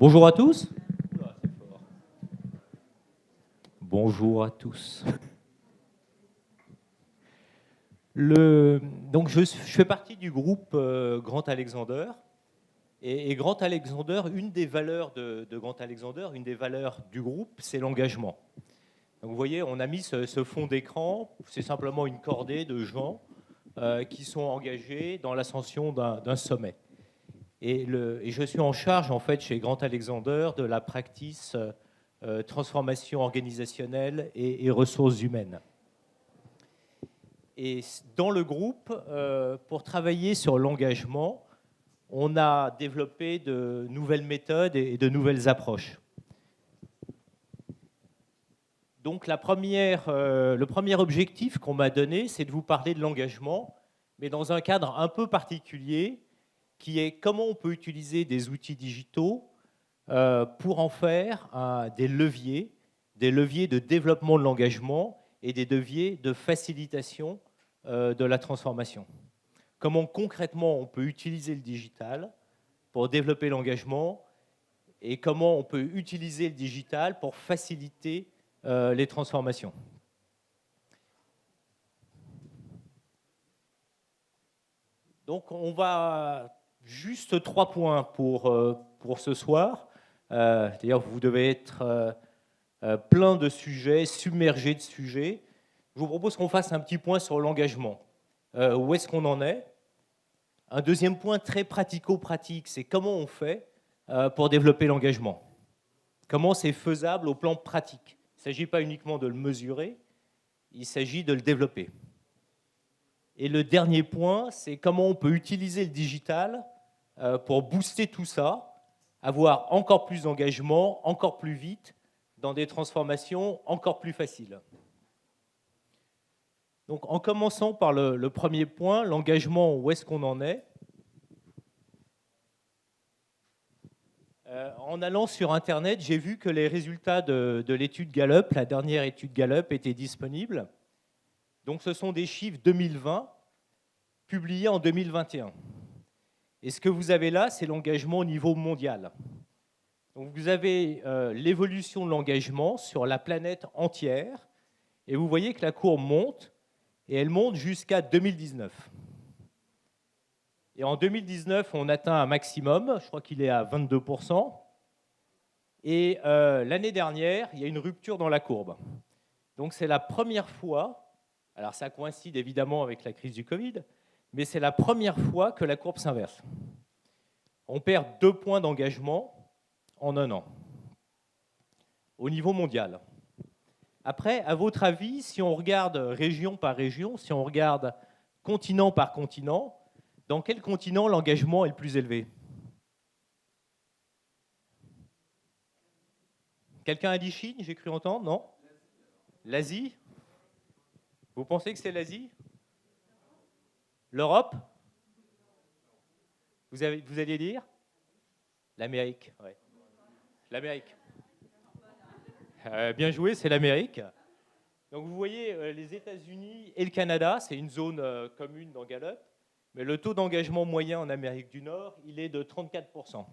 Bonjour à tous. Oula, c'est fort. Bonjour à tous. Donc je fais partie du groupe Grand Alexander. Et Grand Alexander, une des valeurs de Grand Alexander, une des valeurs du groupe, c'est l'engagement. Donc vous voyez, on a mis ce fond d'écran, c'est simplement une cordée de gens qui sont engagés dans l'ascension d'un sommet. Et je suis en charge, en fait, chez Grand Alexander, de la practice transformation organisationnelle et ressources humaines. Et dans le groupe, pour travailler sur l'engagement, on a développé de nouvelles méthodes et de nouvelles approches. Donc le premier objectif qu'on m'a donné, c'est de vous parler de l'engagement, mais dans un cadre un peu particulier, qui est comment on peut utiliser des outils digitaux pour en faire des leviers de développement de l'engagement et des leviers de facilitation de la transformation. Comment concrètement on peut utiliser le digital pour développer l'engagement et comment on peut utiliser le digital pour faciliter les transformations. Donc on va juste 3 points pour ce soir. D'ailleurs, vous devez être plein de sujets, submergé de sujets. Je vous propose qu'on fasse un petit point sur l'engagement. Où est-ce qu'on en est? Un deuxième point très pratico-pratique, c'est comment on fait pour développer l'engagement. Comment c'est faisable au plan pratique. Il ne s'agit pas uniquement de le mesurer, il s'agit de le développer. Et le dernier point, c'est comment on peut utiliser le digital pour booster tout ça, avoir encore plus d'engagement, encore plus vite, dans des transformations encore plus faciles. Donc, en commençant par le premier point, l'engagement, où est-ce qu'on en est? En allant sur Internet, j'ai vu que les résultats de l'étude Gallup, la dernière étude Gallup, étaient disponibles. Donc, ce sont des chiffres 2020, publiés en 2021. Et ce que vous avez là, c'est l'engagement au niveau mondial. Donc, vous avez l'évolution de l'engagement sur la planète entière, et vous voyez que la courbe monte, et elle monte jusqu'à 2019. Et en 2019, on atteint un maximum, je crois qu'il est à 22%. Et l'année dernière, il y a une rupture dans la courbe. Donc c'est la première fois, alors ça coïncide évidemment avec la crise du Covid, mais c'est la première fois que la courbe s'inverse. On perd 2 points d'engagement en un an, au niveau mondial. Après, à votre avis, si on regarde région par région, si on regarde continent par continent, dans quel continent l'engagement est le plus élevé? Quelqu'un a dit Chine, j'ai cru entendre, non? L'Asie? Vous pensez que c'est l'Asie? L'Europe? Vous alliez dire? L'Amérique, oui. L'Amérique. Bien joué, c'est l'Amérique. Donc vous voyez, les États-Unis et le Canada, c'est une zone commune dans Gallup, mais le taux d'engagement moyen en Amérique du Nord, il est de 34%.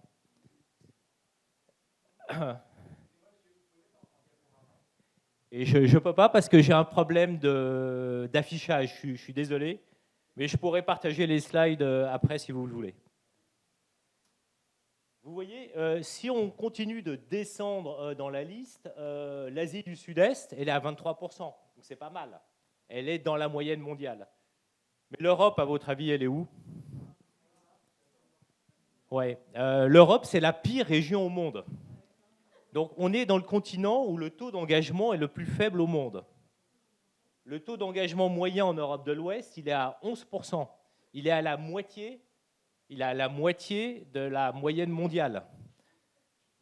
Et je ne peux pas parce que j'ai un problème d'affichage, je suis désolé, mais je pourrais partager les slides après si vous le voulez. Vous voyez, si on continue de descendre dans la liste, l'Asie du Sud-Est, elle est à 23%, donc c'est pas mal. Elle est dans la moyenne mondiale. Mais l'Europe, à votre avis, elle est où? Ouais, l'Europe, c'est la pire région au monde. Donc on est dans le continent où le taux d'engagement est le plus faible au monde. Le taux d'engagement moyen en Europe de l'Ouest, il est à 11%. Il est à la moitié de la moyenne mondiale.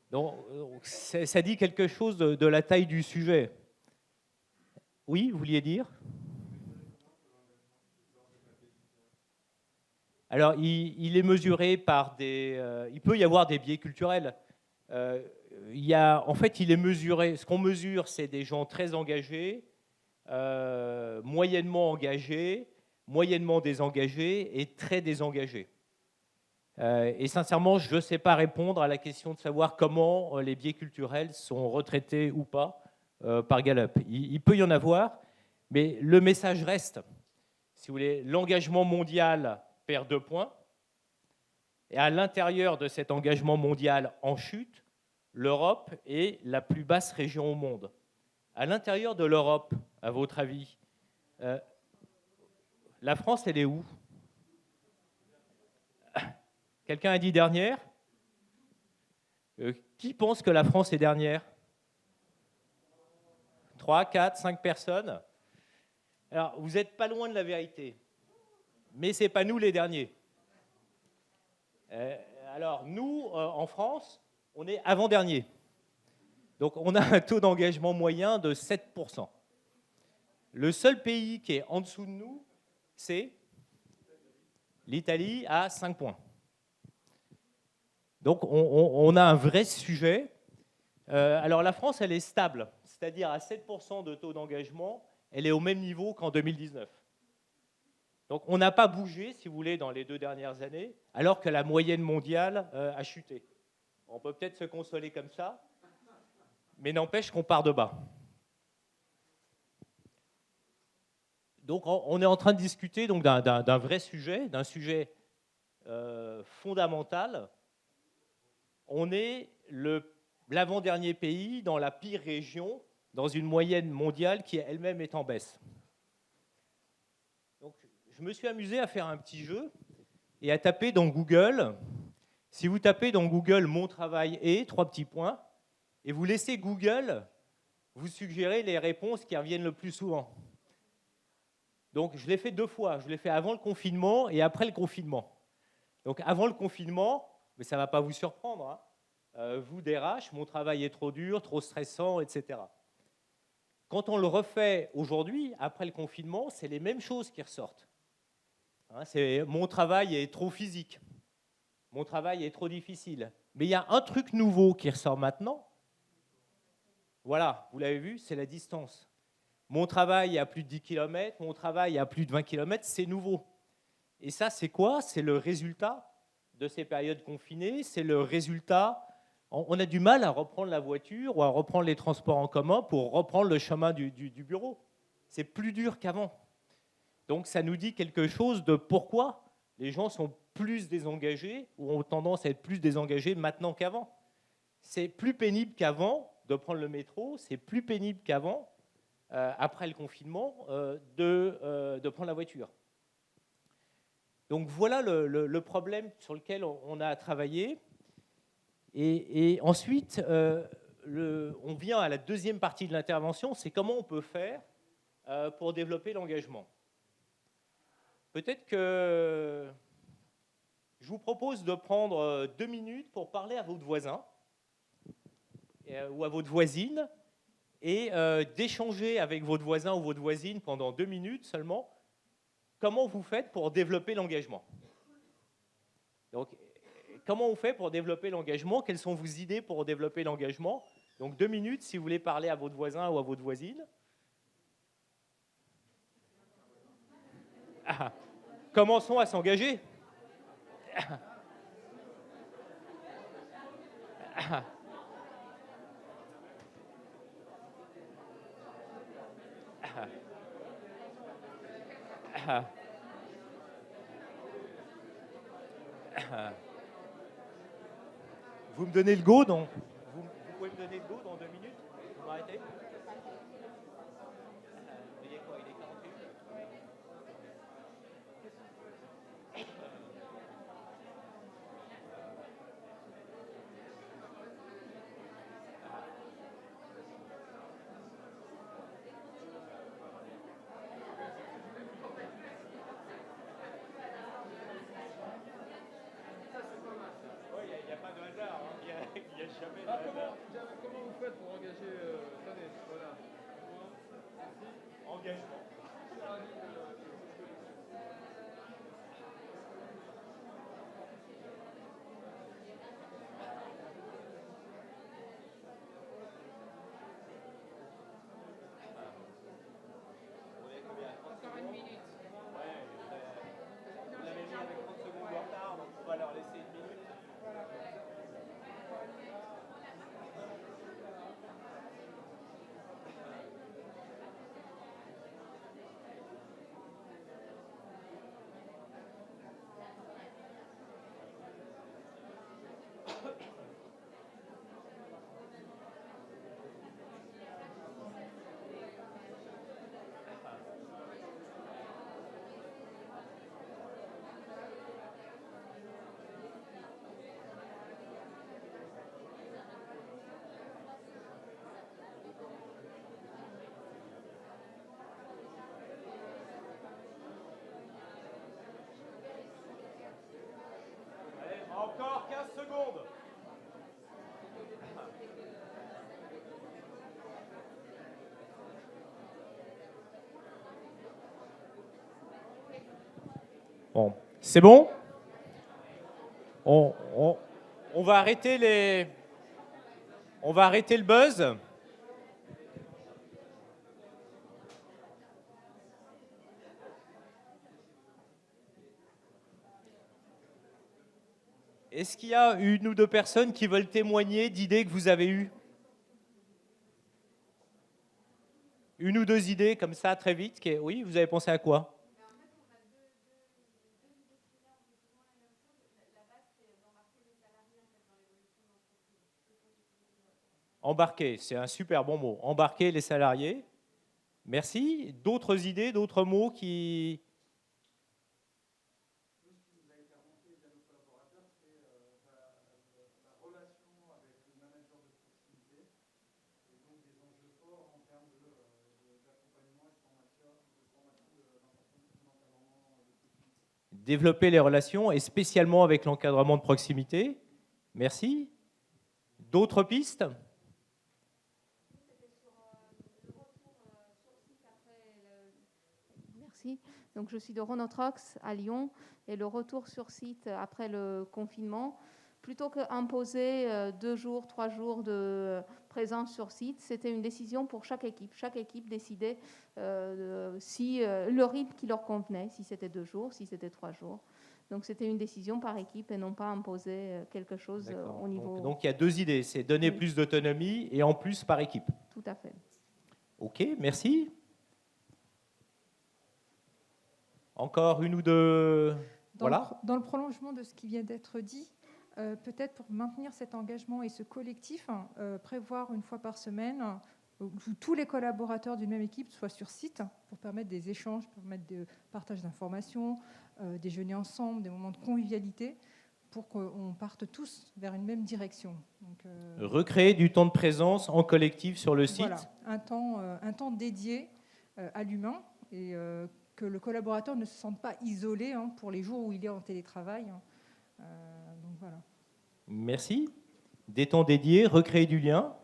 Donc ça dit quelque chose de la taille du sujet. Oui, vous vouliez dire? Alors, il est mesuré par des... il peut y avoir des biais culturels. En fait, il est mesuré... Ce qu'on mesure, c'est des gens très engagés, moyennement engagés, moyennement désengagés et très désengagés. Et sincèrement, je ne sais pas répondre à la question de savoir comment les biais culturels sont retraités ou pas par Gallup. Il peut y en avoir, mais le message reste. Si vous voulez, l'engagement mondial perd 2 points. Et à l'intérieur de cet engagement mondial en chute, l'Europe est la plus basse région au monde. À l'intérieur de l'Europe, à votre avis, la France, elle est où? Quelqu'un a dit dernière? Qui pense que la France est dernière? 3, 4, 5 personnes? Alors, vous n'êtes pas loin de la vérité. Mais ce n'est pas nous les derniers. Alors, nous, en France, on est avant-dernier. Donc, on a un taux d'engagement moyen de 7%. Le seul pays qui est en dessous de nous, c'est l'Italie à 5 points. Donc, on a un vrai sujet. Alors, la France, elle est stable, c'est-à-dire à 7% de taux d'engagement, elle est au même niveau qu'en 2019. Donc, on n'a pas bougé, si vous voulez, dans les 2 dernières années, alors que la moyenne mondiale a chuté. On peut peut-être se consoler comme ça, mais n'empêche qu'on part de bas. Donc, on est en train de discuter donc, d'un vrai sujet, d'un sujet fondamental. On est l'avant-dernier pays dans la pire région, dans une moyenne mondiale qui elle-même est en baisse. Donc, je me suis amusé à faire un petit jeu et à taper dans Google. Si vous tapez dans Google « Mon travail est », 3 petits points, et vous laissez Google vous suggérer les réponses qui reviennent le plus souvent. Donc, je l'ai fait 2 fois. Je l'ai fait avant le confinement et après le confinement. Donc, avant le confinement, mais ça ne va pas vous surprendre, hein, vous DRH, mon travail est trop dur, trop stressant, etc. Quand on le refait aujourd'hui, après le confinement, c'est les mêmes choses qui ressortent. Hein, c'est mon travail est trop physique, mon travail est trop difficile. Mais il y a un truc nouveau qui ressort maintenant. Voilà, vous l'avez vu, c'est la distance. Mon travail est à plus de 10 km, mon travail est à plus de 20 km, c'est nouveau. Et ça, c'est quoi? C'est le résultat de ces périodes confinées, c'est le résultat. On a du mal à reprendre la voiture ou à reprendre les transports en commun pour reprendre le chemin du bureau. C'est plus dur qu'avant. Donc ça nous dit quelque chose de pourquoi les gens sont plus désengagés ou ont tendance à être plus désengagés maintenant qu'avant. C'est plus pénible qu'avant de prendre le métro, c'est plus pénible qu'avant, après le confinement, de prendre la voiture. Donc voilà le problème sur lequel on a travaillé. Et ensuite, on vient à la deuxième partie de l'intervention, c'est comment on peut faire pour développer l'engagement. Peut-être que je vous propose de prendre 2 minutes pour parler à votre voisin ou à votre voisine et d'échanger avec votre voisin ou votre voisine pendant 2 minutes seulement comment vous faites pour développer l'engagement. Donc, comment on fait pour développer l'engagement? Quelles sont vos idées pour développer l'engagement? Donc 2 minutes si vous voulez parler à votre voisin ou à votre voisine. Ah, commençons à s'engager. Ah, vous me donnez le go, donc vous pouvez me donner le go dans 2 minutes? Vous m'arrêtez? Il est quoi? Il est 48? Il n'y a pas de hasard, hein. Il n'y a jamais de hasard. Comment vous faites pour engager tenez, voilà. Engagement. Encore 1 minute. Ouais, vous l'avez mis avec 30 secondes de retard, donc on va leur laisser 1 minute. Bon, c'est bon? On va arrêter les... On va arrêter le buzz. Est-ce qu'il y a une ou deux personnes qui veulent témoigner d'idées que vous avez eues? Une ou deux idées comme ça, très vite. Oui, vous avez pensé à quoi? Embarquer, c'est un super bon mot. Embarquer les salariés. Merci. D'autres idées, d'autres mots qui... Développer les relations, et spécialement avec l'encadrement de proximité. Merci. D'autres pistes? Merci. Donc, je suis de Ronotrox à Lyon et le retour sur site après le confinement, plutôt qu'imposer 2 jours, 3 jours de présence sur site, c'était une décision pour chaque équipe. Chaque équipe décidait si le rythme qui leur convenait, si c'était 2 jours, si c'était 3 jours. Donc, c'était une décision par équipe et non pas imposer quelque chose au niveau... Donc, il y a deux idées, c'est donner plus d'autonomie et en plus par équipe. Tout à fait. OK, merci. Encore une ou deux... Voilà. Dans le prolongement de ce qui vient d'être dit, peut-être pour maintenir cet engagement et ce collectif, prévoir une fois par semaine où tous les collaborateurs d'une même équipe soient sur site pour permettre des échanges, pour permettre des partages d'informations, déjeuner ensemble, des moments de convivialité, pour qu'on parte tous vers une même direction. Donc, recréer du temps de présence en collectif sur le site. Voilà, un temps dédié à l'humain et que le collaborateur ne se sente pas isolé pour les jours où il est en télétravail. Donc voilà. Merci. Des temps dédiés, recréer du lien.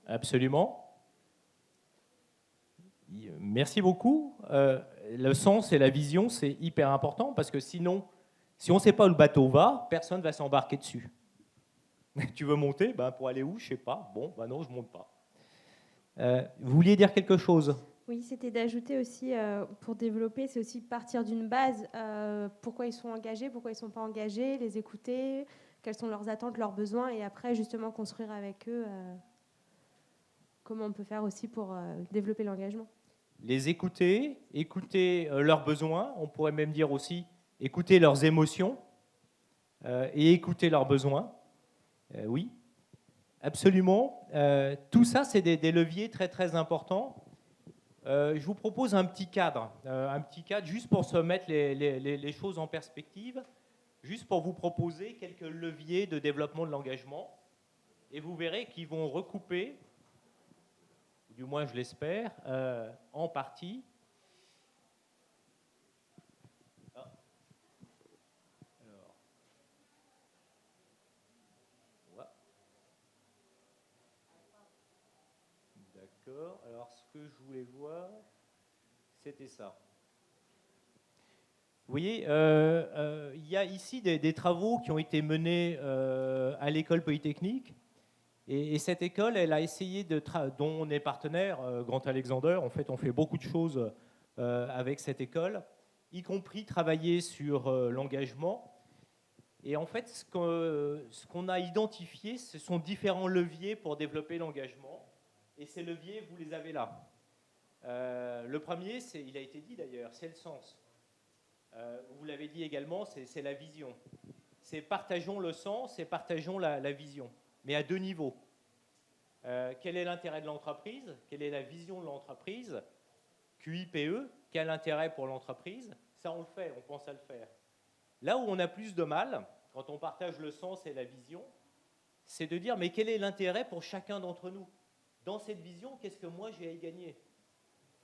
Absolument. Merci beaucoup. Le sens et la vision, c'est hyper important parce que sinon, si on ne sait pas où le bateau va, personne ne va s'embarquer dessus. Tu veux monter? Pour aller où? Je ne sais pas. Bon, non, je ne monte pas. Vous vouliez dire quelque chose? Oui, c'était d'ajouter aussi, pour développer, c'est aussi partir d'une base. Pourquoi ils sont engagés, pourquoi ils ne sont pas engagés, les écouter, quelles sont leurs attentes, leurs besoins, et après, justement, construire avec eux comment on peut faire aussi pour développer l'engagement. Les écouter, écouter leurs besoins, on pourrait même dire aussi écouter leurs émotions et écouter leurs besoins. Oui, absolument. Tout ça, c'est des leviers très, très importants. Je vous propose un petit cadre juste pour se mettre les choses en perspective, juste pour vous proposer quelques leviers de développement de l'engagement. Et vous verrez qu'ils vont recouper, du moins je l'espère, en partie. D'accord. Alors, ce que je voulais voir, c'était ça. Vous voyez, il y a ici des travaux qui ont été menés à l'école polytechnique. Et cette école, elle a essayé dont on est partenaire, Grand Alexander. En fait, on fait beaucoup de choses avec cette école, y compris travailler sur l'engagement. Et en fait, ce qu'on a identifié, ce sont différents leviers pour développer l'engagement. Et ces leviers, vous les avez là. Le premier, il a été dit d'ailleurs, c'est le sens. Vous l'avez dit également, c'est la vision. C'est partageons le sens et partageons la vision, mais à deux niveaux. Quel est l'intérêt de l'entreprise? Quelle est la vision de l'entreprise? QIPE, quel intérêt pour l'entreprise? Ça, on le fait, on pense à le faire. Là où on a plus de mal, quand on partage le sens et la vision, c'est de dire, mais quel est l'intérêt pour chacun d'entre nous? Dans cette vision, qu'est-ce que moi j'ai à y gagner?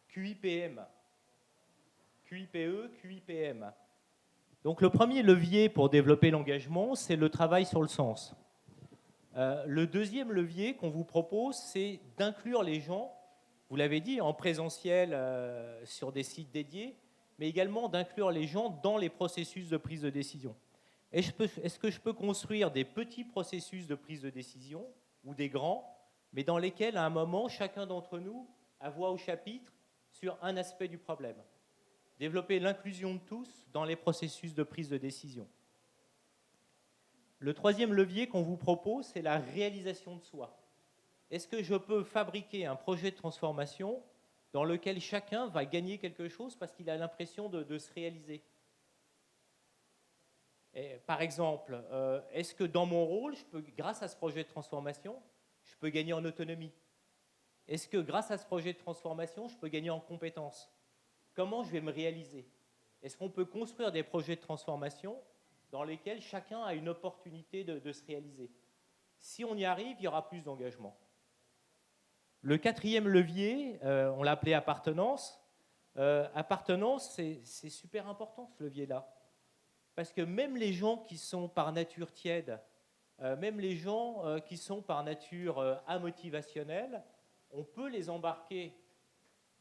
QIPM. QIPE, QIPM. Donc le premier levier pour développer l'engagement, c'est le travail sur le sens. Le deuxième levier qu'on vous propose, c'est d'inclure les gens, vous l'avez dit, en présentiel sur des sites dédiés, mais également d'inclure les gens dans les processus de prise de décision. Est-ce que je peux construire des petits processus de prise de décision ou des grands, mais dans lesquels, à un moment, chacun d'entre nous a voix au chapitre sur un aspect du problème? Développer l'inclusion de tous dans les processus de prise de décision. Le troisième levier qu'on vous propose, c'est la réalisation de soi. Est-ce que je peux fabriquer un projet de transformation dans lequel chacun va gagner quelque chose parce qu'il a l'impression de se réaliser? Et, par exemple, est-ce que dans mon rôle, grâce à ce projet de transformation, je peux gagner en autonomie? Est-ce que grâce à ce projet de transformation, je peux gagner en compétences? Comment je vais me réaliser? Est-ce qu'on peut construire des projets de transformation dans lesquels chacun a une opportunité de se réaliser? Si on y arrive, il y aura plus d'engagement. Le quatrième levier, on l'a appelé appartenance. Appartenance, c'est super important ce levier-là. Parce que même les gens qui sont par nature tièdes, même les gens qui sont par nature amotivationnels, on peut les embarquer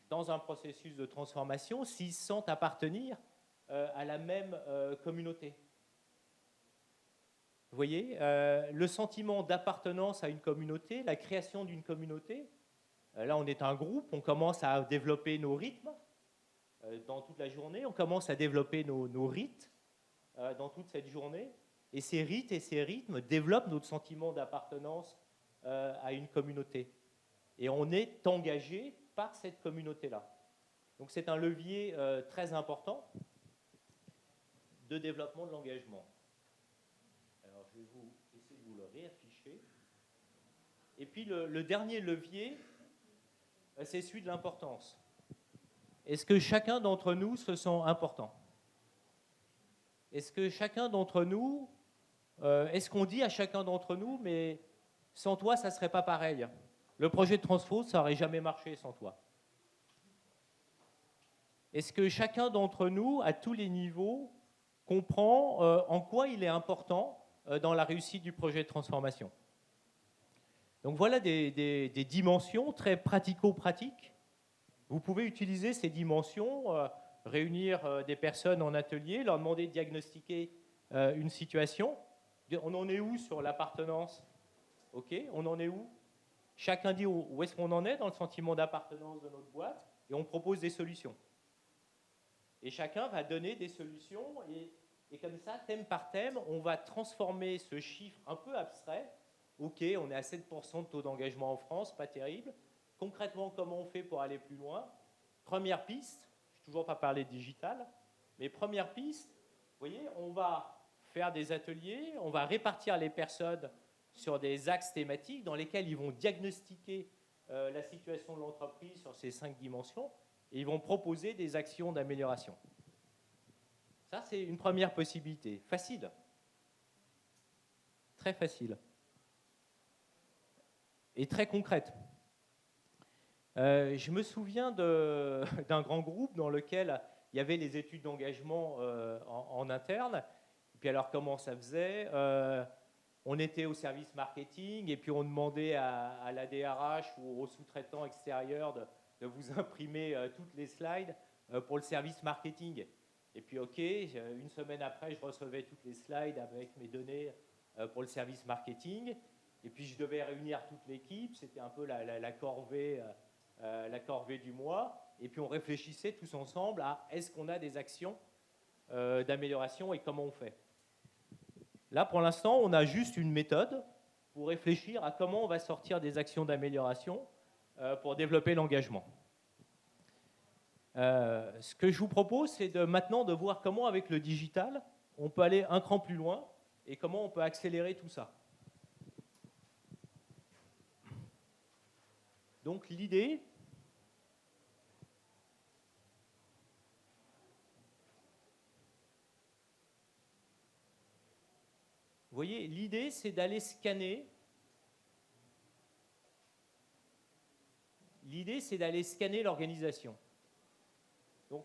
dans un processus de transformation s'ils sentent appartenir à la même communauté. Vous voyez, le sentiment d'appartenance à une communauté, la création d'une communauté, là on est un groupe, on commence à développer nos rythmes dans toute la journée, on commence à développer nos rites dans toute cette journée, et ces rites et ces rythmes développent notre sentiment d'appartenance à une communauté. Et on est engagé par cette communauté-là. Donc c'est un levier très important de développement de l'engagement. Alors je vais essayer de vous le réafficher. Et puis le dernier levier, c'est celui de l'importance. Est-ce que chacun d'entre nous se sent important? Est-ce que chacun d'entre nous, est-ce qu'on dit à chacun d'entre nous, mais sans toi, ça ne serait pas pareil? Le projet de transfo, ça n'aurait jamais marché sans toi. Est-ce que chacun d'entre nous, à tous les niveaux, comprend en quoi il est important dans la réussite du projet de transformation? Donc voilà des dimensions très pratico-pratiques. Vous pouvez utiliser ces dimensions, réunir des personnes en atelier, leur demander de diagnostiquer une situation. On en est où sur l'appartenance? Ok, on en est où? Chacun dit où est-ce qu'on en est dans le sentiment d'appartenance de notre boîte, et on propose des solutions. Et chacun va donner des solutions, et comme ça, thème par thème, on va transformer ce chiffre un peu abstrait. Ok, on est à 7% de taux d'engagement en France, pas terrible. Concrètement, comment on fait pour aller plus loin? Première piste, je n'ai toujours pas parlé de digital, mais première piste, vous voyez, on va faire des ateliers, on va répartir les personnes sur des axes thématiques dans lesquels ils vont diagnostiquer la situation de l'entreprise sur ces 5 dimensions et ils vont proposer des actions d'amélioration. Ça, c'est une première possibilité. Facile. Très facile. Et très concrète. Je me souviens d'un grand groupe dans lequel il y avait les études d'engagement en interne. Et puis alors, comment ça faisait? On était au service marketing et puis on demandait à la DRH ou aux sous-traitants extérieurs de vous imprimer toutes les slides pour le service marketing. Et puis, ok, une semaine après, je recevais toutes les slides avec mes données pour le service marketing. Et puis, je devais réunir toute l'équipe. C'était un peu la corvée du mois. Et puis, on réfléchissait tous ensemble à est-ce qu'on a des actions d'amélioration et comment on fait. Là, pour l'instant, on a juste une méthode pour réfléchir à comment on va sortir des actions d'amélioration pour développer l'engagement. Ce que je vous propose, c'est maintenant de voir comment, avec le digital, on peut aller un cran plus loin et comment on peut accélérer tout ça. Donc, l'idée, vous voyez, l'idée, c'est d'aller scanner. L'idée, c'est d'aller scanner l'organisation. Donc,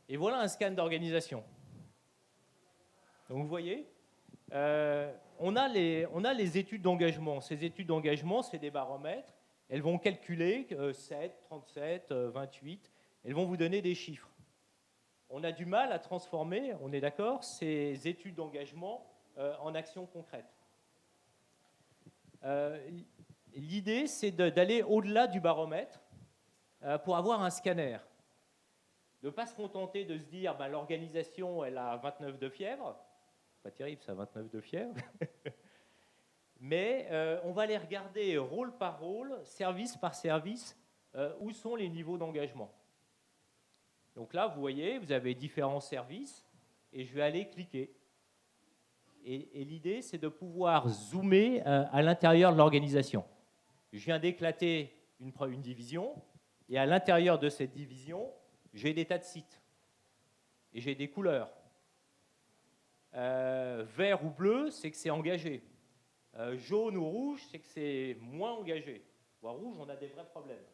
et voilà un scan d'organisation. Donc, vous voyez, on a les études d'engagement. Ces études d'engagement, c'est des baromètres. Elles vont calculer 7, 37, 28. Elles vont vous donner des chiffres. On a du mal à transformer, on est d'accord, ces études d'engagement en actions concrètes. L'idée, c'est d'aller au-delà du baromètre pour avoir un scanner. De ne pas se contenter de se dire l'organisation, elle a 29 de fièvre. Pas terrible, ça, 29 de fièvre. Mais on va les regarder rôle par rôle, service par service, où sont les niveaux d'engagement. Donc là, vous voyez, vous avez différents services et je vais aller cliquer. Et l'idée, c'est de pouvoir zoomer à l'intérieur de l'organisation. Je viens d'éclater une division et à l'intérieur de cette division, j'ai des tas de sites et j'ai des couleurs. Vert ou bleu, c'est que c'est engagé. Jaune ou rouge, c'est que c'est moins engagé. Rouge, on a des vrais problèmes.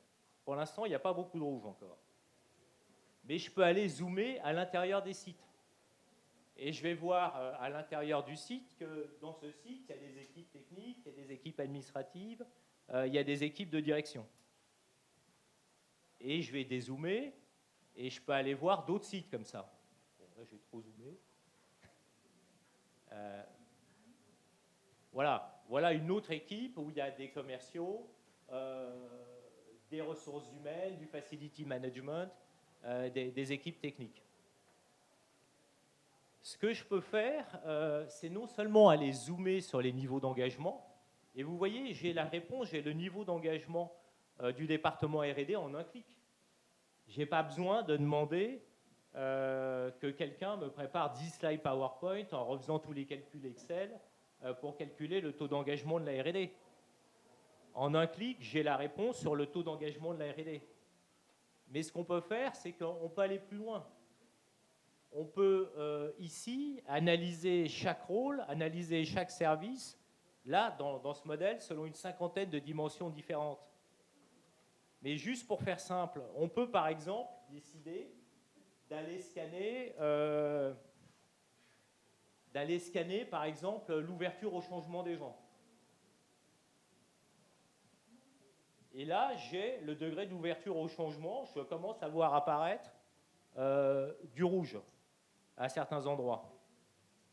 Pour l'instant, il n'y a pas beaucoup de rouge encore. Mais je peux aller zoomer à l'intérieur des sites. Et je vais voir à l'intérieur du site que dans ce site, il y a des équipes techniques, il y a des équipes administratives, il y a des équipes de direction. Et je vais dézoomer et je peux aller voir d'autres sites comme ça. Bon, là, j'ai trop zoomé. Voilà une autre équipe où il y a des commerciaux, des ressources humaines, du facility management, des équipes techniques. Ce que je peux faire, c'est non seulement aller zoomer sur les niveaux d'engagement, et vous voyez, j'ai la réponse, j'ai le niveau d'engagement du département R&D en un clic. Je n'ai pas besoin de demander que quelqu'un me prépare 10 slides PowerPoint en refaisant tous les calculs Excel pour calculer le taux d'engagement de la R&D. En un clic, j'ai la réponse sur le taux d'engagement de la R&D. Mais ce qu'on peut faire, c'est qu'on peut aller plus loin. On peut ici analyser chaque rôle, analyser chaque service, là, dans ce modèle, selon une cinquantaine de dimensions différentes. Mais juste pour faire simple, on peut par exemple décider d'aller scanner par exemple l'ouverture au changement des gens. Et là, j'ai le degré d'ouverture au changement. Je commence à voir apparaître du rouge à certains endroits.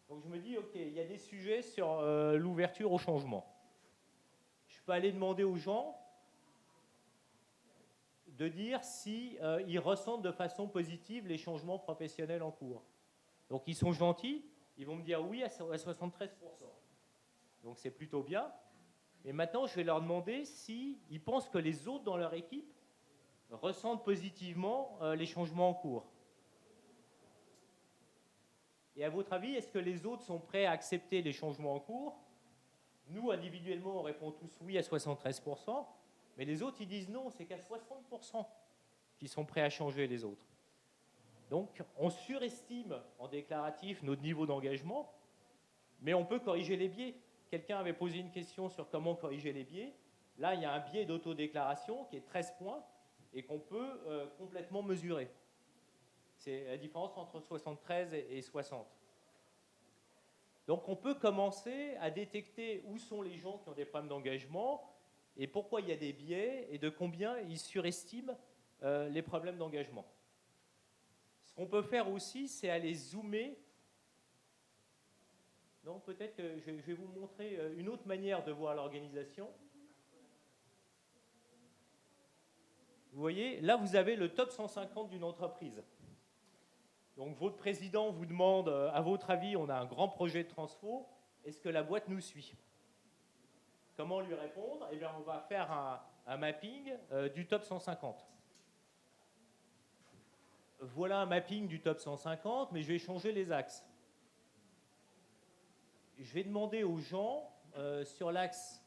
Donc je me dis, OK, il y a des sujets sur l'ouverture au changement. Je peux aller demander aux gens de dire si ils ressentent de façon positive les changements professionnels en cours. Donc ils sont gentils, ils vont me dire oui à 73%. Donc c'est plutôt bien. Et maintenant, je vais leur demander s'ils pensent que les autres dans leur équipe ressentent positivement les changements en cours. Et à votre avis, est-ce que les autres sont prêts à accepter les changements en cours? Nous, individuellement, on répond tous oui à 73%, mais les autres, ils disent non, c'est qu'à 60% qu'ils sont prêts à changer les autres. Donc, on surestime en déclaratif notre niveau d'engagement, mais on peut corriger les biais. Quelqu'un avait posé une question sur comment corriger les biais. Là, il y a un biais d'autodéclaration qui est 13 points et qu'on peut complètement mesurer. C'est la différence entre 73 et 60. Donc, on peut commencer à détecter où sont les gens qui ont des problèmes d'engagement et pourquoi il y a des biais et de combien ils surestiment les problèmes d'engagement. Ce qu'on peut faire aussi, c'est aller zoomer. Non, peut-être que je vais vous montrer une autre manière de voir l'organisation. Vous voyez, là, vous avez le top 150 d'une entreprise. Donc, votre président vous demande, à votre avis, on a un grand projet de transfo, est-ce que la boîte nous suit? Comment lui répondre? Eh bien, on va faire un mapping du top 150. Voilà un mapping du top 150, mais je vais changer les axes. Je vais demander aux gens, sur l'axe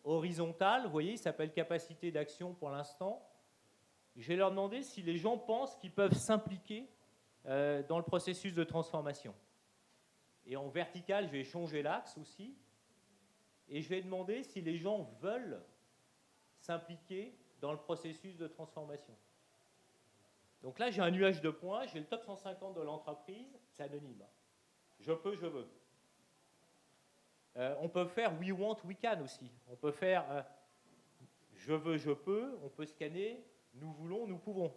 horizontal, vous voyez, il s'appelle capacité d'action pour l'instant, je vais leur demander si les gens pensent qu'ils peuvent s'impliquer dans le processus de transformation. Et en vertical, je vais changer l'axe aussi, et je vais demander si les gens veulent s'impliquer dans le processus de transformation. Donc là, j'ai un nuage de points, j'ai le top 150 de l'entreprise, c'est anonyme. je peux, je veux. On peut faire we want, we can aussi. On peut faire je veux, je peux. On peut scanner nous voulons, nous pouvons.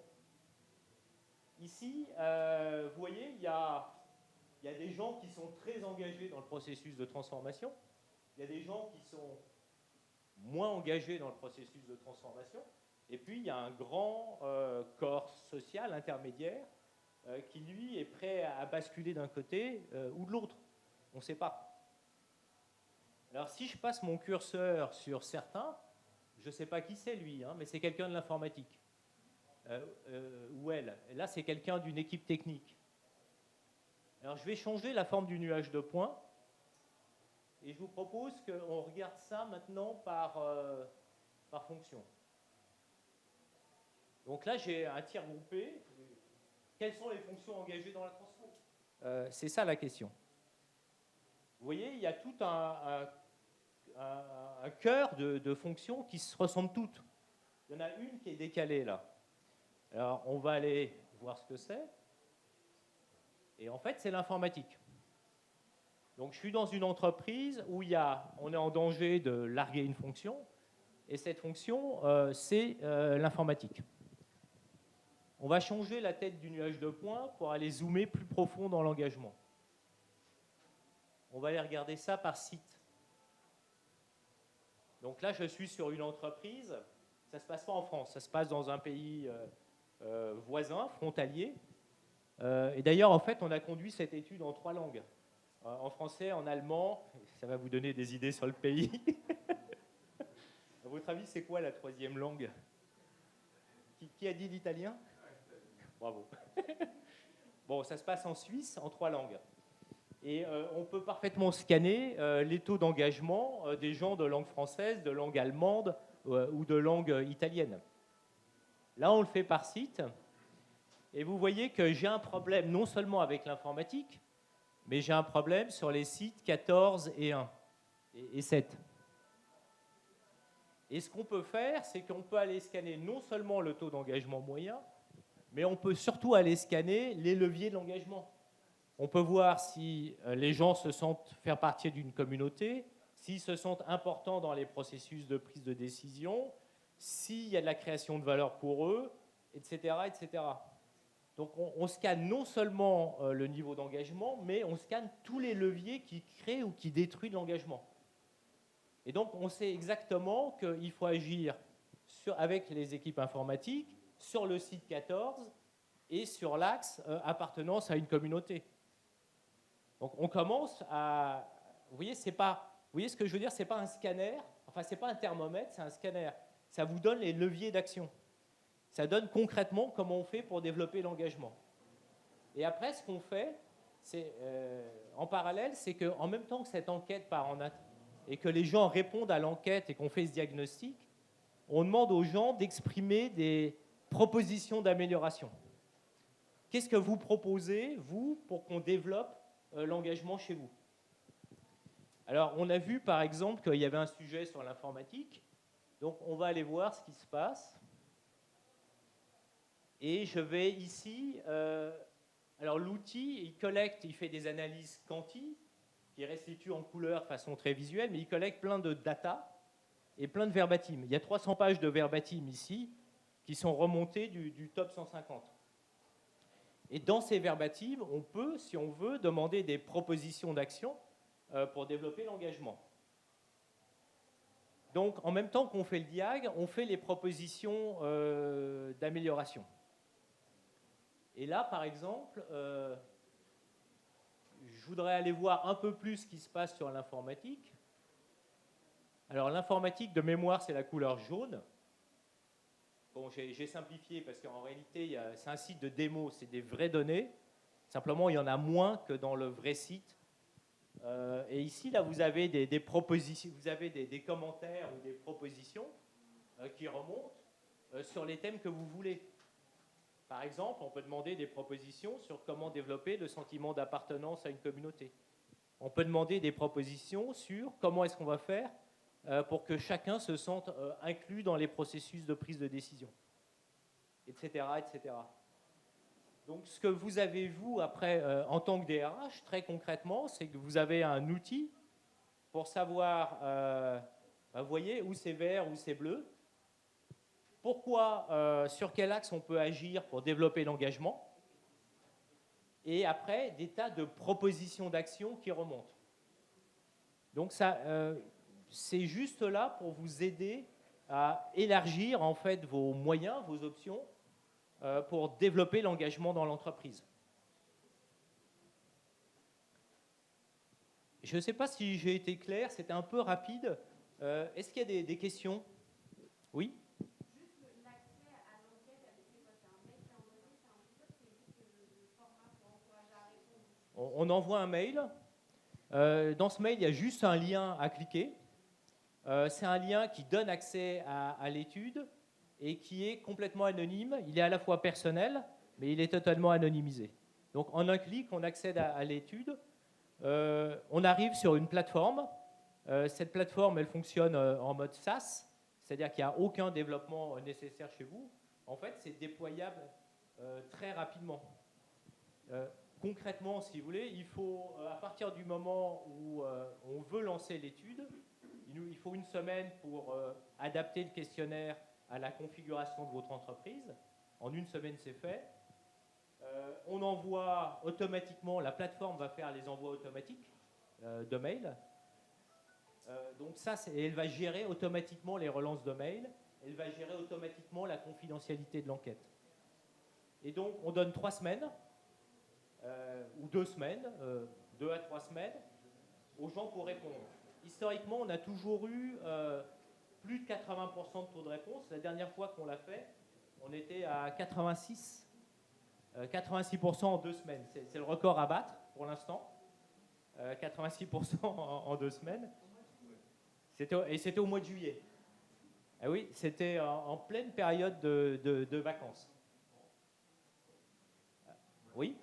Ici, vous voyez, il y a des gens qui sont très engagés dans le processus de transformation. Il y a des gens qui sont moins engagés dans le processus de transformation. Et puis, il y a un grand corps social intermédiaire qui, lui, est prêt à basculer d'un côté ou de l'autre. On ne sait pas. Alors, si je passe mon curseur sur certains, je ne sais pas qui c'est, lui, mais c'est quelqu'un de l'informatique. Ou elle. Et là, c'est quelqu'un d'une équipe technique. Alors, je vais changer la forme du nuage de points. Et je vous propose qu'on regarde ça maintenant par fonction. Donc là, j'ai un tir groupé. Quelles sont les fonctions engagées dans la transfo ? C'est ça la question. Vous voyez, il y a tout un cœur de fonctions qui se ressemblent toutes. Il y en a une qui est décalée là. Alors, on va aller voir ce que c'est. Et en fait, c'est l'informatique. Donc, je suis dans une entreprise où on est en danger de larguer une fonction. Et cette fonction, c'est l'informatique. On va changer la tête du nuage de points pour aller zoomer plus profond dans l'engagement. On va aller regarder ça par site. Donc là, je suis sur une entreprise. Ça ne se passe pas en France, ça se passe dans un pays voisin, frontalier. Et d'ailleurs, en fait, on a conduit cette étude en 3 langues. En français, en allemand, ça va vous donner des idées sur le pays. À votre avis, c'est quoi la 3e langue ? Qui a dit l'italien ? Bravo. Bon, ça se passe en Suisse, en 3 langues. Et on peut parfaitement scanner les taux d'engagement des gens de langue française, de langue allemande ou de langue italienne. Là, on le fait par site. Et vous voyez que j'ai un problème non seulement avec l'informatique, mais j'ai un problème sur les sites 14 et 1 et 7. Et ce qu'on peut faire, c'est qu'on peut aller scanner non seulement le taux d'engagement moyen, mais on peut surtout aller scanner les leviers de l'engagement. On peut voir si les gens se sentent faire partie d'une communauté, s'ils se sentent importants dans les processus de prise de décision, s'il y a de la création de valeur pour eux, etc., etc. Donc on scanne non seulement le niveau d'engagement, mais on scanne tous les leviers qui créent ou qui détruisent l'engagement. Et donc on sait exactement qu'il faut agir avec les équipes informatiques, sur le site 14 et sur l'axe appartenance à une communauté. Donc on commence à... Vous voyez ce que je veux dire ? Ce n'est pas un scanner, enfin ce n'est pas un thermomètre, c'est un scanner. Ça vous donne les leviers d'action. Ça donne concrètement comment on fait pour développer l'engagement. Et après, ce qu'on fait, en parallèle, c'est qu'en même temps que cette enquête part et que les gens répondent à l'enquête et qu'on fait ce diagnostic, on demande aux gens d'exprimer des propositions d'amélioration. Qu'est-ce que vous proposez, vous, pour qu'on développe l'engagement chez vous ? Alors, on a vu, par exemple, qu'il y avait un sujet sur l'informatique. Donc, on va aller voir ce qui se passe. Et je vais ici... alors, l'outil, il fait des analyses quanti, qui restituent en couleur de façon très visuelle, mais il collecte plein de data et plein de verbatim. Il y a 300 pages de verbatim ici, qui sont remontés du top 150. Et dans ces verbatim, on peut, si on veut, demander des propositions d'action pour développer l'engagement. Donc, en même temps qu'on fait le diag, on fait les propositions d'amélioration. Et là, par exemple, je voudrais aller voir un peu plus ce qui se passe sur l'informatique. Alors, l'informatique, de mémoire, c'est la couleur jaune. Bon, j'ai simplifié parce qu'en réalité, c'est un site de démo, c'est des vraies données. Simplement, il y en a moins que dans le vrai site. Et ici, là, vous avez des propositions, vous avez des commentaires ou des propositions qui remontent sur les thèmes que vous voulez. Par exemple, on peut demander des propositions sur comment développer le sentiment d'appartenance à une communauté. On peut demander des propositions sur comment est-ce qu'on va faire pour que chacun se sente inclus dans les processus de prise de décision, etc., etc. Donc, ce que vous avez, vous, après, en tant que DRH, très concrètement, c'est que vous avez un outil pour savoir, vous voyez, où c'est vert, où c'est bleu. Pourquoi, sur quel axe on peut agir pour développer l'engagement. Et après, des tas de propositions d'action qui remontent. Donc, ça, c'est juste là pour vous aider à élargir, en fait, vos moyens, vos options, pour développer l'engagement dans l'entreprise. Je ne sais pas si j'ai été clair, c'était un peu rapide. Est-ce qu'il y a des questions? Oui? Juste l'accès à l'enquête avec les postes. Un mail qui est envoyé, c'est un peu, c'est juste le format pour encourager à répondre. On envoie un mail. Dans ce mail, il y a juste un lien à cliquer. C'est un lien qui donne accès à l'étude et qui est complètement anonyme. Il est à la fois personnel, mais il est totalement anonymisé. Donc, en un clic, on accède à l'étude. On arrive sur une plateforme. Cette plateforme, elle fonctionne en mode SaaS, c'est-à-dire qu'il n'y a aucun développement nécessaire chez vous. En fait, c'est déployable très rapidement. Concrètement, si vous voulez, il faut, à partir du moment où on veut lancer l'étude, il faut une semaine pour adapter le questionnaire à la configuration de votre entreprise. En une semaine, c'est fait. On envoie automatiquement, la plateforme va faire les envois automatiques de mails. Donc ça, elle va gérer automatiquement les relances de mails. Elle va gérer automatiquement la confidentialité de l'enquête. Et donc, on donne 3 semaines, ou 2 semaines, 2 à 3 semaines, aux gens pour répondre. Historiquement, on a toujours eu plus de 80% de taux de réponse. La dernière fois qu'on l'a fait, on était à 86% en 2 semaines. C'est le record à battre pour l'instant. 86% en 2 semaines. Et c'était au mois de juillet. Ah oui, c'était en pleine période de vacances. Oui?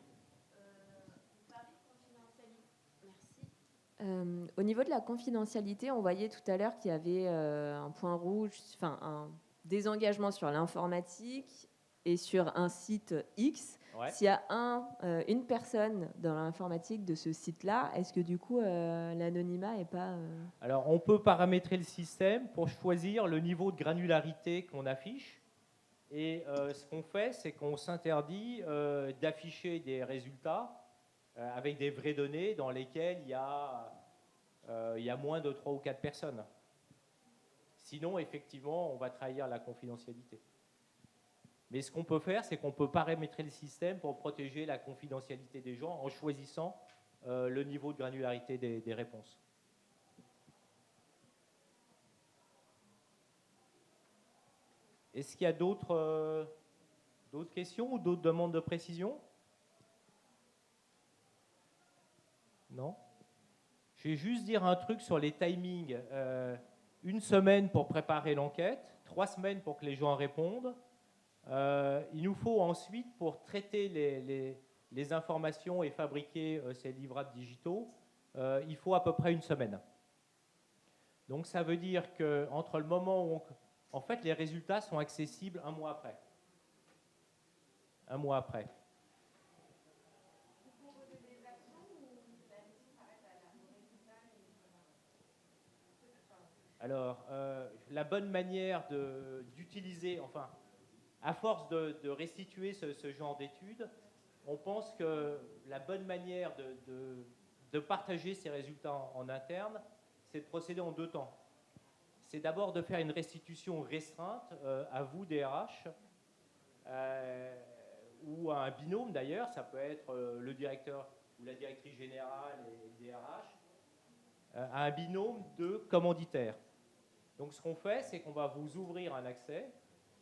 Au niveau de la confidentialité, on voyait tout à l'heure qu'il y avait un point rouge, enfin un désengagement sur l'informatique et sur un site X. Ouais. S'il y a une personne dans l'informatique de ce site-là, est-ce que du coup l'anonymat n'est pas... Alors, on peut paramétrer le système pour choisir le niveau de granularité qu'on affiche. Et ce qu'on fait, c'est qu'on s'interdit d'afficher des résultats avec des vraies données dans lesquelles il y a moins de 3 ou 4 personnes. Sinon, effectivement, on va trahir la confidentialité. Mais ce qu'on peut faire, c'est qu'on peut paramétrer le système pour protéger la confidentialité des gens en choisissant le niveau de granularité des réponses. Est-ce qu'il y a d'autres questions ou d'autres demandes de précision? Non? Je vais juste dire un truc sur les timings. 1 semaine pour préparer l'enquête, 3 semaines pour que les gens répondent. Il nous faut ensuite, pour traiter les informations et fabriquer ces livrables digitaux, il faut à peu près 1 semaine. Donc ça veut dire qu'entre le moment où en fait, les résultats sont accessibles 1 mois après. 1 mois après. Alors, la bonne manière d'utiliser, enfin, à force de restituer ce genre d'études, on pense que la bonne manière de partager ces résultats en interne, c'est de procéder en 2 temps. C'est d'abord de faire une restitution restreinte à vous, DRH, ou à un binôme d'ailleurs, ça peut être le directeur ou la directrice générale et le DRH, à un binôme de commanditaires. Donc ce qu'on fait, c'est qu'on va vous ouvrir un accès.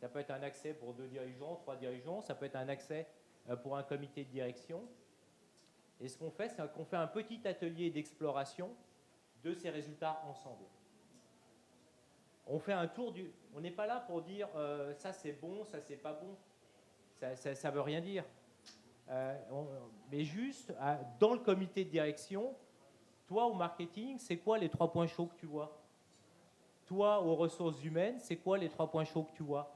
Ça peut être un accès pour 2 dirigeants, 3 dirigeants, ça peut être un accès pour un comité de direction. Et ce qu'on fait, c'est qu'on fait un petit atelier d'exploration de ces résultats ensemble. On fait un tour du... On n'est pas là pour dire ça c'est bon, ça c'est pas bon. Ça veut rien dire. Mais juste, dans le comité de direction, toi au marketing, c'est quoi les 3 points chauds que tu vois? Toi aux ressources humaines, c'est quoi les 3 points chauds que tu vois?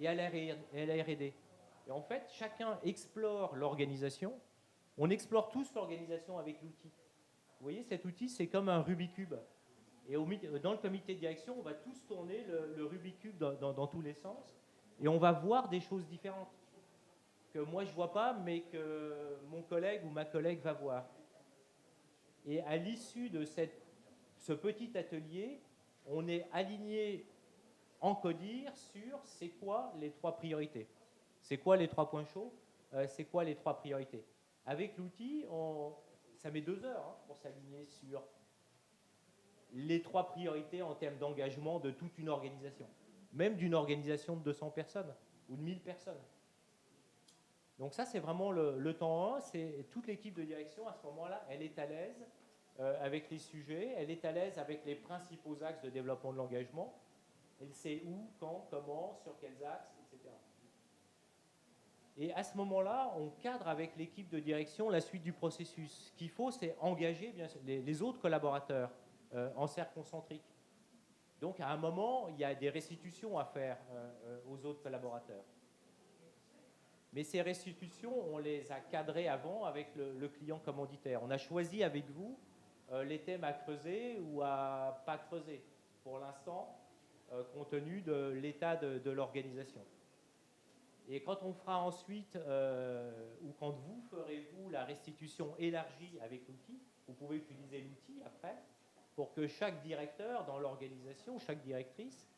Et à la R&D. Et en fait, chacun explore l'organisation. On explore tous l'organisation avec l'outil. Vous voyez, cet outil, c'est comme un Rubik's Cube. Et dans le comité de direction, on va tous tourner le Rubik's Cube dans tous les sens. Et on va voir des choses différentes que moi, je ne vois pas, mais que mon collègue ou ma collègue va voir. Et à l'issue de ce petit atelier, on est aligné en CODIR sur c'est quoi les 3 priorités. C'est quoi les 3 points chauds, c'est quoi les 3 priorités. Avec l'outil, ça met 2 heures pour s'aligner sur les 3 priorités en termes d'engagement de toute une organisation. Même d'une organisation de 200 personnes ou de 1000 personnes. Donc ça, c'est vraiment le temps 1. C'est toute l'équipe de direction, à ce moment-là, elle est à l'aise avec les sujets, elle est à l'aise avec les principaux axes de développement de l'engagement. Elle sait où, quand, comment, sur quels axes, etc. Et à ce moment-là, on cadre avec l'équipe de direction la suite du processus. Ce qu'il faut, c'est engager bien sûr, les autres collaborateurs en cercle concentrique. Donc, à un moment, il y a des restitutions à faire aux autres collaborateurs. Mais ces restitutions, on les a cadrées avant avec le client commanditaire. On a choisi avec vous les thèmes à creuser ou à pas creuser, pour l'instant, compte tenu de l'état de l'organisation. Et quand on fera ensuite, ou quand vous ferez, vous, la restitution élargie avec l'outil, vous pouvez utiliser l'outil après, pour que chaque directeur dans l'organisation, chaque directrice,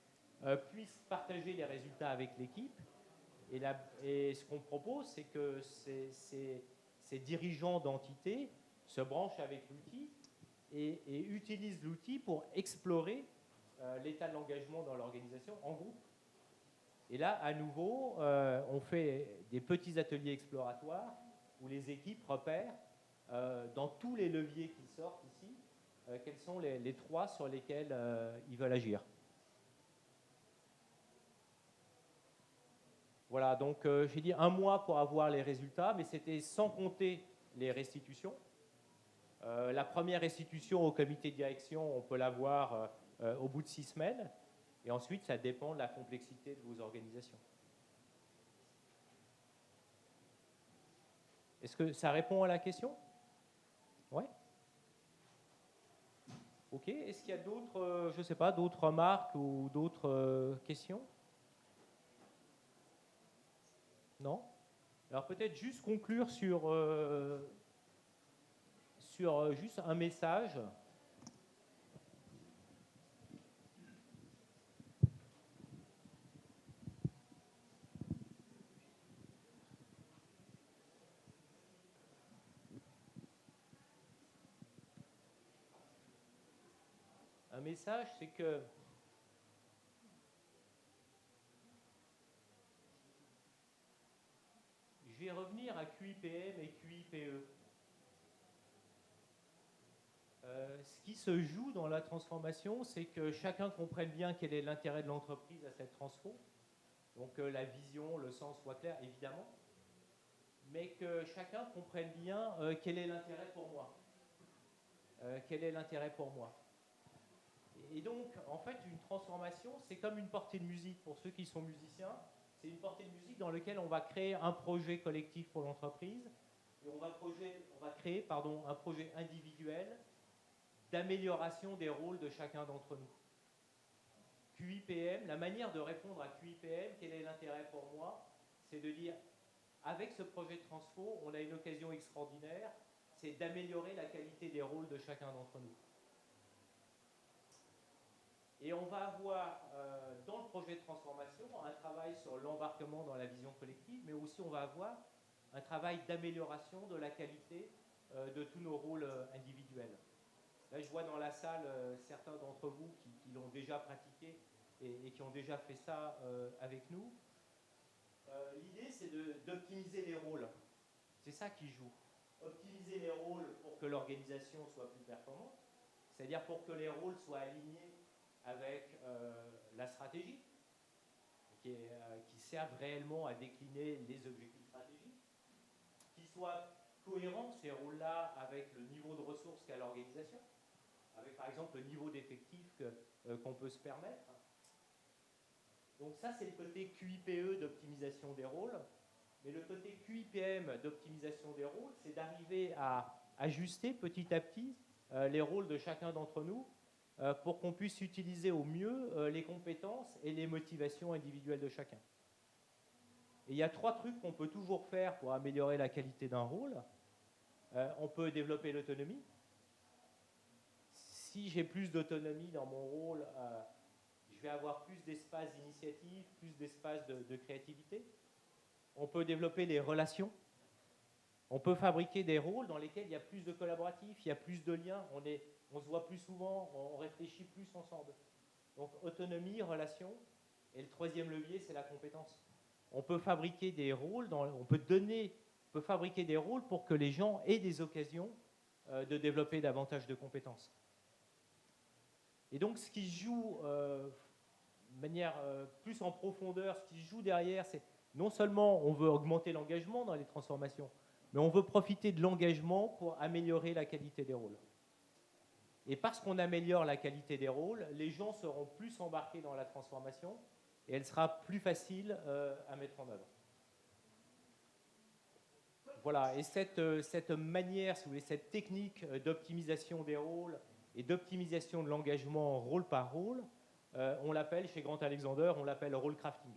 puisse partager les résultats avec l'équipe. Et ce qu'on propose, c'est que ces dirigeants d'entités se branchent avec l'outil et utilisent l'outil pour explorer l'état de l'engagement dans l'organisation en groupe. Et là, à nouveau, on fait des petits ateliers exploratoires où les équipes repèrent dans tous les leviers qui sortent ici, quels sont les 3 sur lesquels ils veulent agir. Voilà, donc j'ai dit 1 mois pour avoir les résultats, mais c'était sans compter les restitutions. La première restitution au comité de direction, on peut l'avoir au bout de 6 semaines. Et ensuite, ça dépend de la complexité de vos organisations. Est-ce que ça répond à la question? Oui. Ok. Est-ce qu'il y a d'autres, je ne sais pas, d'autres remarques ou d'autres questions? Non? Alors peut-être juste conclure sur juste un message. Un message, c'est que je vais revenir à QIPM et QIPE. Ce qui se joue dans la transformation, c'est que chacun comprenne bien quel est l'intérêt de l'entreprise à cette transfo. Donc la vision, le sens soit clair, évidemment. Mais que chacun comprenne bien quel est l'intérêt pour moi. Quel est l'intérêt pour moi. Et donc, en fait, une transformation, c'est comme une portée de musique pour ceux qui sont musiciens. C'est une portée de musique dans laquelle on va créer un projet collectif pour l'entreprise et on va créer un projet individuel d'amélioration des rôles de chacun d'entre nous. QIPM, la manière de répondre à QIPM, quel est l'intérêt pour moi, c'est de dire, avec ce projet de transfo, on a une occasion extraordinaire, c'est d'améliorer la qualité des rôles de chacun d'entre nous. Et on va avoir dans le projet de transformation un travail sur l'embarquement dans la vision collective, mais aussi on va avoir un travail d'amélioration de la qualité de tous nos rôles individuels. Là, je vois dans la salle certains d'entre vous qui l'ont déjà pratiqué et qui ont déjà fait ça avec nous. L'idée, c'est d'optimiser les rôles. C'est ça qui joue. Optimiser les rôles pour que l'organisation soit plus performante, c'est-à-dire pour que les rôles soient alignés avec la stratégie, qui servent réellement à décliner les objectifs stratégiques, qu'ils soient cohérents, ces rôles-là, avec le niveau de ressources qu'a l'organisation, avec par exemple le niveau d'effectifs qu'on peut se permettre. Donc ça, c'est le côté QIPE d'optimisation des rôles. Mais le côté QIPM d'optimisation des rôles, c'est d'arriver à ajuster petit à petit les rôles de chacun d'entre nous pour qu'on puisse utiliser au mieux les compétences et les motivations individuelles de chacun. Et il y a 3 trucs qu'on peut toujours faire pour améliorer la qualité d'un rôle. On peut développer l'autonomie. Si j'ai plus d'autonomie dans mon rôle, je vais avoir plus d'espace d'initiative, plus d'espace de créativité. On peut développer les relations. On peut fabriquer des rôles dans lesquels il y a plus de collaboratifs, il y a plus de liens, on se voit plus souvent, on réfléchit plus ensemble. Donc autonomie, relation. Et le 3e levier, c'est la compétence. On peut fabriquer des rôles, on peut fabriquer des rôles pour que les gens aient des occasions de développer davantage de compétences. Et donc ce qui se joue de manière plus en profondeur, ce qui se joue derrière, c'est non seulement on veut augmenter l'engagement dans les transformations, mais on veut profiter de l'engagement pour améliorer la qualité des rôles. Et parce qu'on améliore la qualité des rôles, les gens seront plus embarqués dans la transformation et elle sera plus facile à mettre en œuvre. Voilà, et cette manière, si vous voulez, cette technique d'optimisation des rôles et d'optimisation de l'engagement rôle par rôle, on l'appelle, chez Grant Alexander, on l'appelle role crafting.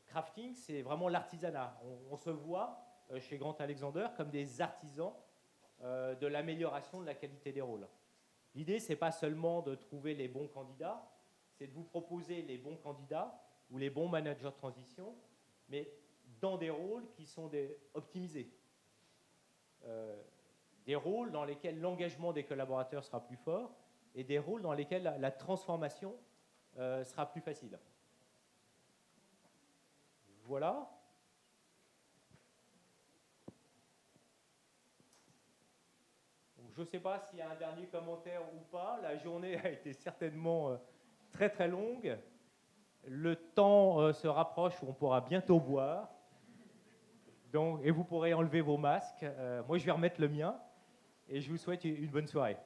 Crafting, c'est vraiment l'artisanat. On se voit chez Grant Alexander comme des artisans de l'amélioration de la qualité des rôles. L'idée, ce n'est pas seulement de trouver les bons candidats, c'est de vous proposer les bons candidats ou les bons managers de transition, mais dans des rôles qui sont optimisés. Des rôles dans lesquels l'engagement des collaborateurs sera plus fort et des rôles dans lesquels la transformation sera plus facile. Voilà. Je ne sais pas s'il y a un dernier commentaire ou pas. La journée a été certainement très très longue. Le temps se rapproche où on pourra bientôt boire. Donc, et vous pourrez enlever vos masques. Moi, je vais remettre le mien. Et je vous souhaite une bonne soirée.